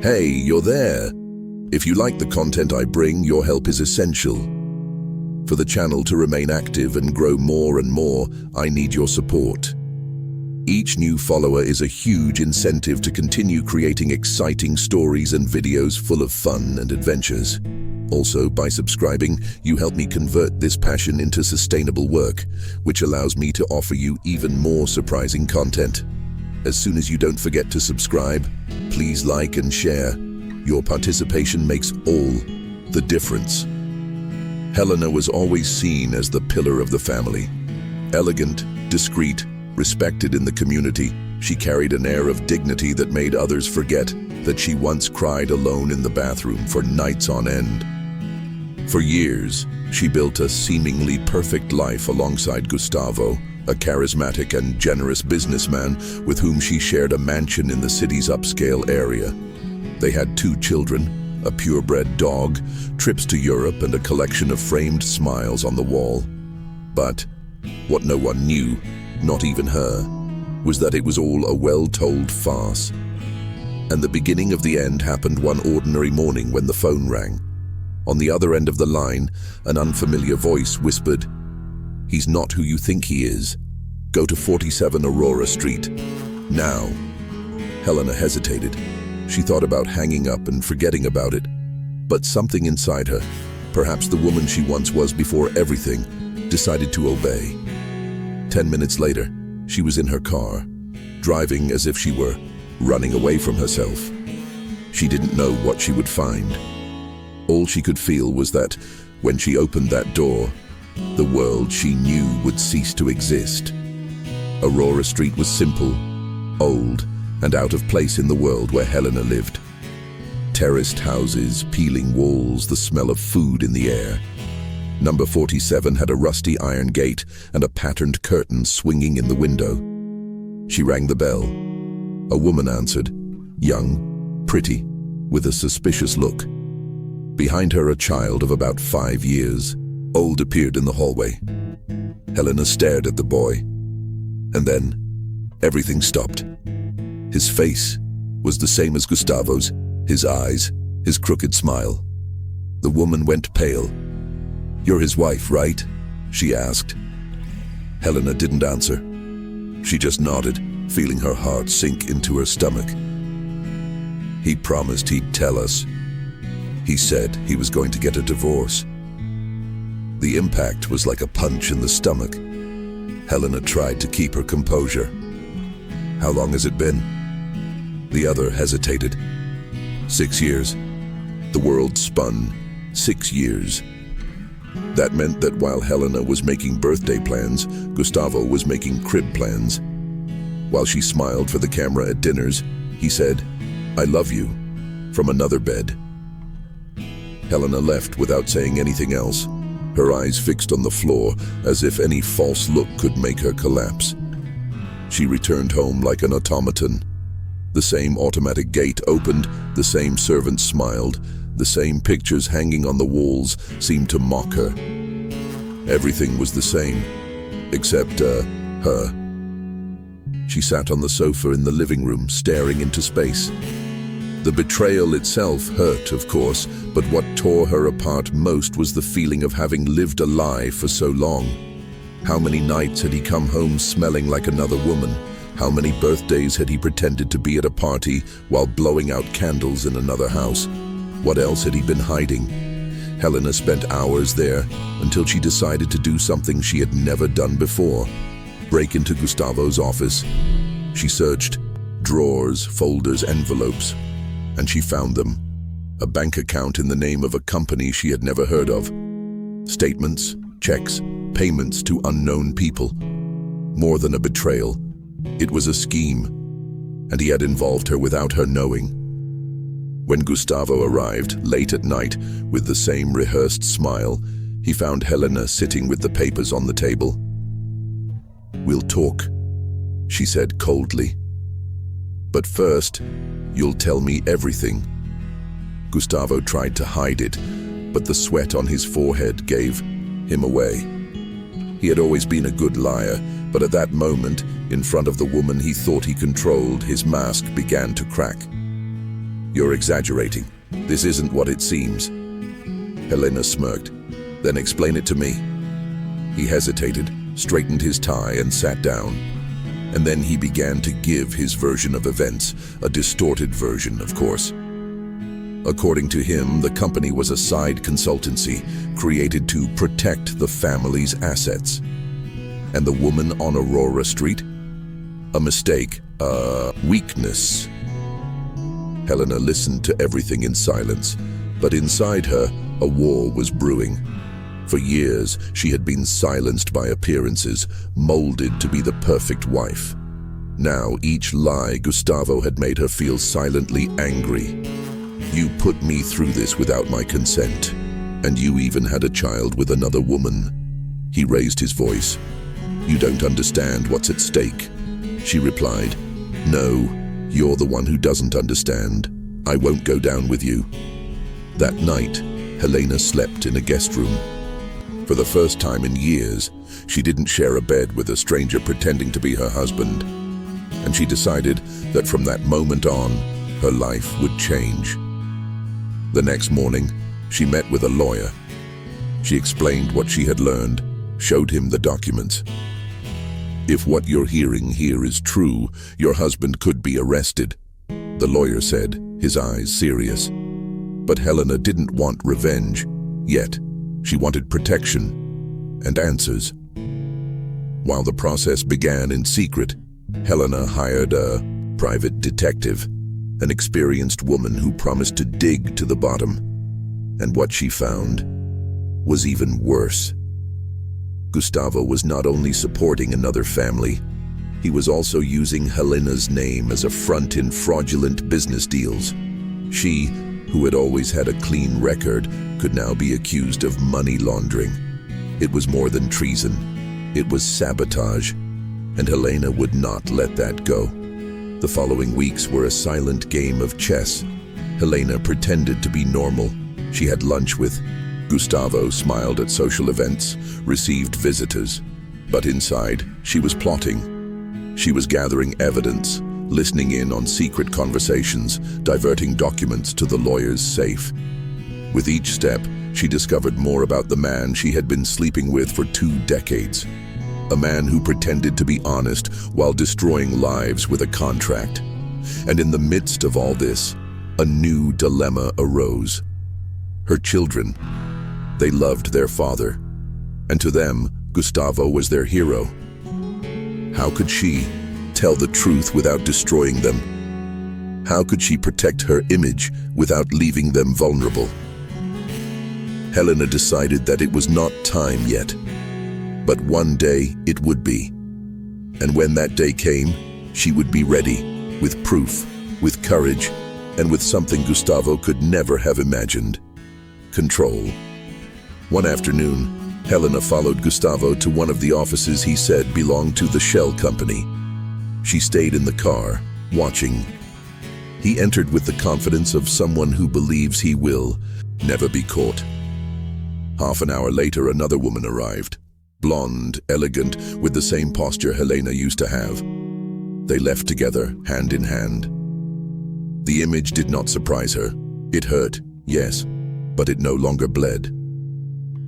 Hey, you're there. If you like the content I bring, your help is essential. For the channel to remain active and grow more and more, I need your support. Each new follower is a huge incentive to continue creating exciting stories and videos full of fun and adventures. Also, by subscribing, you help me convert this passion into sustainable work, which allows me to offer you even more surprising content. As soon as you don't forget to subscribe, please like and share. Your participation makes all the difference. Helena was always seen as the pillar of the family. Elegant, discreet, respected in the community, she carried an air of dignity that made others forget that she once cried alone in the bathroom for nights on end. For years, she built a seemingly perfect life alongside Gustavo, a charismatic and generous businessman with whom she shared a mansion in the city's upscale area. They had 2 children, a purebred dog, trips to Europe, and a collection of framed smiles on the wall. But what no one knew, not even her, was that it was all a well-told farce. And the beginning of the end happened one ordinary morning when the phone rang. On the other end of the line, an unfamiliar voice whispered, "He's not who you think he is. Go to 47 Aurora Street. Now." Helena hesitated. She thought about hanging up and forgetting about it. But something inside her, perhaps the woman she once was before everything, decided to obey. 10 minutes later, she was in her car, driving as if she were running away from herself. She didn't know what she would find. All she could feel was that, when she opened that door, the world she knew would cease to exist. Aurora Street was simple, old, and out of place in the world where Helena lived. Terraced houses, peeling walls, the smell of food in the air. Number 47 had a rusty iron gate and a patterned curtain swinging in the window. She rang the bell. A woman answered, young, pretty, with a suspicious look. Behind her, a child of about 5 years old appeared in the hallway. Helena stared at the boy. And then, everything stopped. His face was the same as Gustavo's, his eyes, his crooked smile. The woman went pale. "You're his wife, right?" she asked. Helena didn't answer. She just nodded, feeling her heart sink into her stomach. "He promised he'd tell us. He said he was going to get a divorce." The impact was like a punch in the stomach. Helena tried to keep her composure. "How long has it been?" The other hesitated. 6 years. The world spun. 6 years. That meant that while Helena was making birthday plans, Gustavo was making crib plans. While she smiled for the camera at dinners, he said, "I love you," from another bed. Helena left without saying anything else, her eyes fixed on the floor as if any false look could make her collapse. She returned home like an automaton. The same automatic gate opened, the same servant smiled, the same pictures hanging on the walls seemed to mock her. Everything was the same, except, her. She sat on the sofa in the living room, staring into space. The betrayal itself hurt, of course, but what tore her apart most was the feeling of having lived a lie for so long. How many nights had he come home smelling like another woman? How many birthdays had he pretended to be at a party while blowing out candles in another house? What else had he been hiding? Helena spent hours there until she decided to do something she had never done before: break into Gustavo's office. She searched drawers, folders, envelopes, and she found them. A bank account in the name of a company she had never heard of. Statements, checks, payments to unknown people. More than a betrayal, it was a scheme, and he had involved her without her knowing. When Gustavo arrived, late at night, with the same rehearsed smile, he found Helena sitting with the papers on the table. "We'll talk," she said coldly. "But first, you'll tell me everything." Gustavo tried to hide it, but the sweat on his forehead gave him away. He had always been a good liar, but at that moment, in front of the woman he thought he controlled, his mask began to crack. You're exaggerating. This isn't what it seems. Helena smirked. Then explain it to me. He hesitated, straightened his tie, and sat down. And then he began to give his version of events, a distorted version, of course. According to him, the company was a side consultancy created to protect the family's assets. And the woman on Aurora Street? A mistake, a weakness. Helena listened to everything in silence, but inside her, a war was brewing. For years, she had been silenced by appearances, molded to be the perfect wife. Now, each lie Gustavo had made her feel silently angry. You put me through this without my consent, and you even had a child with another woman. He raised his voice. You don't understand what's at stake. She replied, No, you're the one who doesn't understand. I won't go down with you. That night, Helena slept in a guest room. For the first time in years, she didn't share a bed with a stranger pretending to be her husband. And she decided that from that moment on, her life would change. The next morning, she met with a lawyer. She explained what she had learned, showed him the documents. If what you're hearing here is true, your husband could be arrested, the lawyer said, his eyes serious. But Helena didn't want revenge, yet. She wanted protection and answers. While the process began in secret, Helena hired a private detective, an experienced woman who promised to dig to the bottom. And what she found was even worse. Gustavo was not only supporting another family, he was also using Helena's name as a front in fraudulent business deals. She, who had always had a clean record, could now be accused of money laundering. It was more than treason. It was sabotage, and Helena would not let that go. The following weeks were a silent game of chess. Helena pretended to be normal. She had lunch with Gustavo, smiled at social events, received visitors. But inside, she was plotting. She was gathering evidence, listening in on secret conversations, diverting documents to the lawyer's safe. With each step, she discovered more about the man she had been sleeping with for 2 decades. A man who pretended to be honest while destroying lives with a contract. And in the midst of all this, a new dilemma arose. Her children, they loved their father, and to them, Gustavo was their hero. How could she tell the truth without destroying them? How could she protect her image without leaving them vulnerable? Helena decided that it was not time yet, but one day it would be. And when that day came, she would be ready, with proof, with courage, and with something Gustavo could never have imagined: control. One afternoon, Helena followed Gustavo to one of the offices he said belonged to the shell company. She stayed in the car, watching. He entered with the confidence of someone who believes he will never be caught. Half an hour later, another woman arrived, blonde, elegant, with the same posture Helena used to have. They left together, hand in hand. The image did not surprise her. It hurt, yes, but it no longer bled.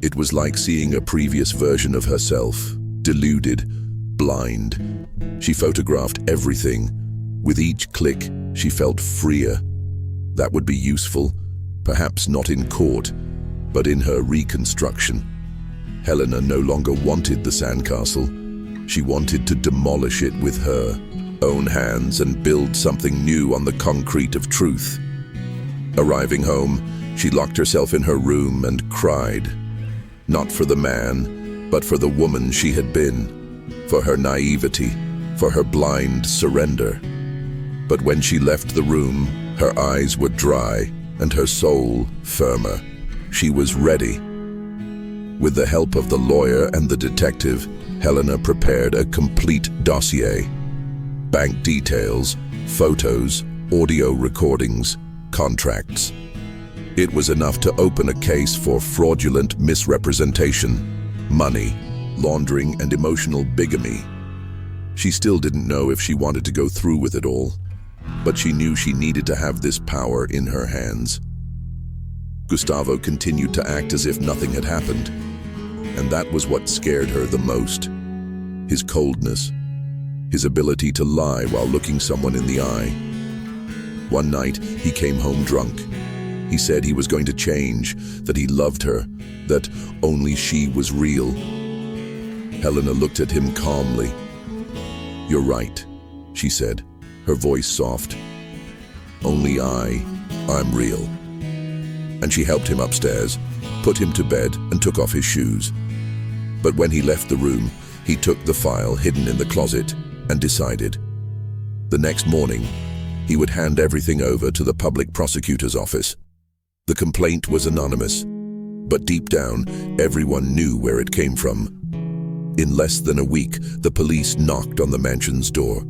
It was like seeing a previous version of herself, deluded, blind. She photographed everything. With each click, she felt freer. That would be useful, perhaps not in court, but in her reconstruction. Helena no longer wanted the sandcastle. She wanted to demolish it with her own hands and build something new on the concrete of truth. Arriving home, she locked herself in her room and cried. Not for the man, but for the woman she had been, for her naivety, for her blind surrender. But when she left the room, her eyes were dry and her soul firmer. She was ready. With the help of the lawyer and the detective, Helena prepared a complete dossier. Bank details, photos, audio recordings, contracts. It was enough to open a case for fraudulent misrepresentation, money, laundering, and emotional bigamy. She still didn't know if she wanted to go through with it all, but she knew she needed to have this power in her hands. Gustavo continued to act as if nothing had happened, and that was what scared her the most. His coldness, his ability to lie while looking someone in the eye. One night, he came home drunk. He said he was going to change, that he loved her, that only she was real. Helena looked at him calmly. "You're right," she said, her voice soft. "Only I'm real." And she helped him upstairs, put him to bed, and took off his shoes. But when he left the room, he took the file hidden in the closet and decided. The next morning, he would hand everything over to the public prosecutor's office. The complaint was anonymous, but deep down, everyone knew where it came from. In less than a week, the police knocked on the mansion's door.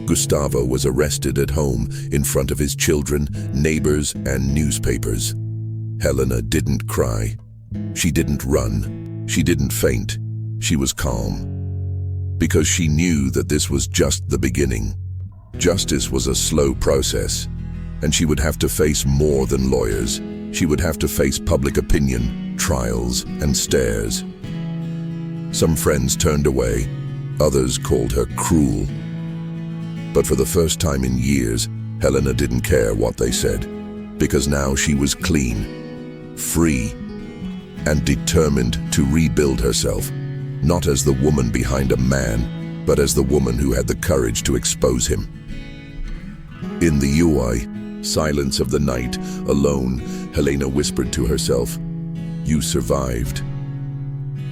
Gustavo was arrested at home in front of his children, neighbors, and newspapers. Helena didn't cry. She didn't run. She didn't faint. She was calm. Because she knew that this was just the beginning. Justice was a slow process, and she would have to face more than lawyers. She would have to face public opinion, trials, and stares. Some friends turned away. Others called her cruel. But for the first time in years, Helena didn't care what they said, because now she was clean, free, and determined to rebuild herself, not as the woman behind a man, but as the woman who had the courage to expose him. In the silence of the night, alone, Helena whispered to herself, "You survived."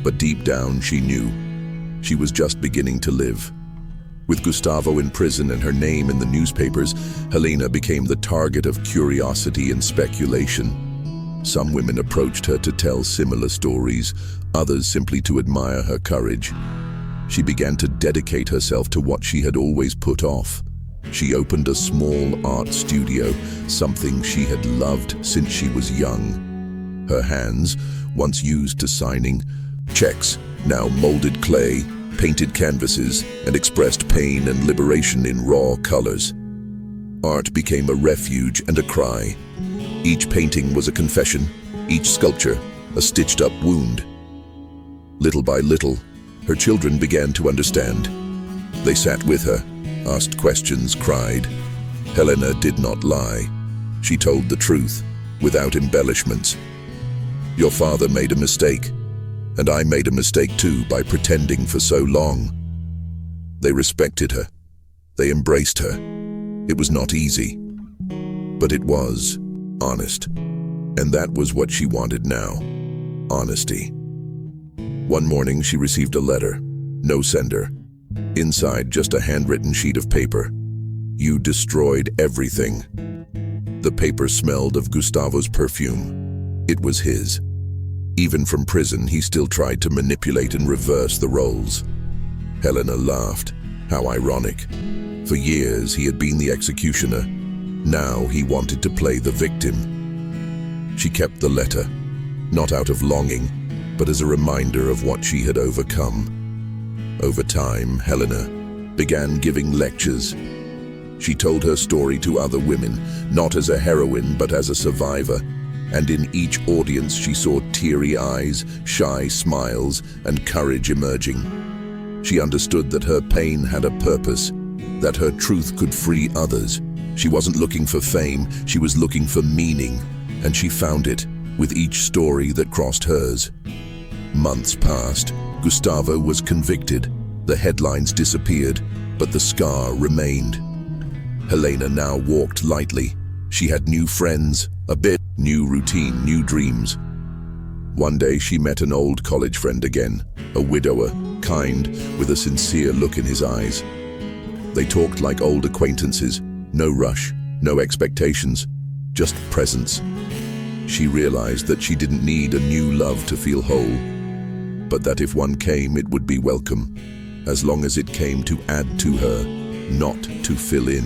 But deep down she knew she was just beginning to live. With Gustavo in prison and her name in the newspapers, Helena became the target of curiosity and speculation. Some women approached her to tell similar stories, others simply to admire her courage. She began to dedicate herself to what she had always put off. She opened a small art studio, something she had loved since she was young. Her hands, once used to signing checks, now molded clay, painted canvases, and expressed pain and liberation in raw colors. Art became a refuge and a cry. Each painting was a confession, each sculpture a stitched-up wound. Little by little, her children began to understand. They sat with her, asked questions, cried. Helena did not lie. She told the truth, without embellishments. "Your father made a mistake, and I made a mistake too by pretending for so long." They respected her. They embraced her. It was not easy, but it was honest. And that was what she wanted now. Honesty. One morning she received a letter. No sender. Inside, just a handwritten sheet of paper. "You destroyed everything." The paper smelled of Gustavo's perfume. It was his. Even from prison, he still tried to manipulate and reverse the roles. Helena laughed. How ironic. For years, he had been the executioner. Now he wanted to play the victim. She kept the letter, not out of longing, but as a reminder of what she had overcome. Over time, Helena began giving lectures. She told her story to other women, not as a heroine, but as a survivor. And in each audience she saw teary eyes, shy smiles, and courage emerging. She understood that her pain had a purpose, that her truth could free others. She wasn't looking for fame, she was looking for meaning, and she found it with each story that crossed hers. Months passed. Gustavo was convicted. The headlines disappeared, but the scar remained. Helena now walked lightly. She had new friends, a bit, new routine, new dreams. One day she met an old college friend again, a widower, kind, with a sincere look in his eyes. They talked like old acquaintances, no rush, no expectations, just presence. She realized that she didn't need a new love to feel whole, but that if one came, it would be welcome, as long as it came to add to her, not to fill in.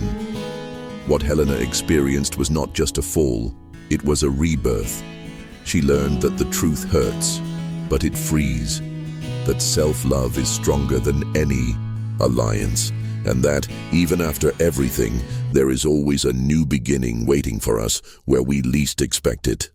What Helena experienced was not just a fall, it was a rebirth. She learned that the truth hurts, but it frees, that self-love is stronger than any alliance, And that, even after everything, there is always a new beginning waiting for us where we least expect it.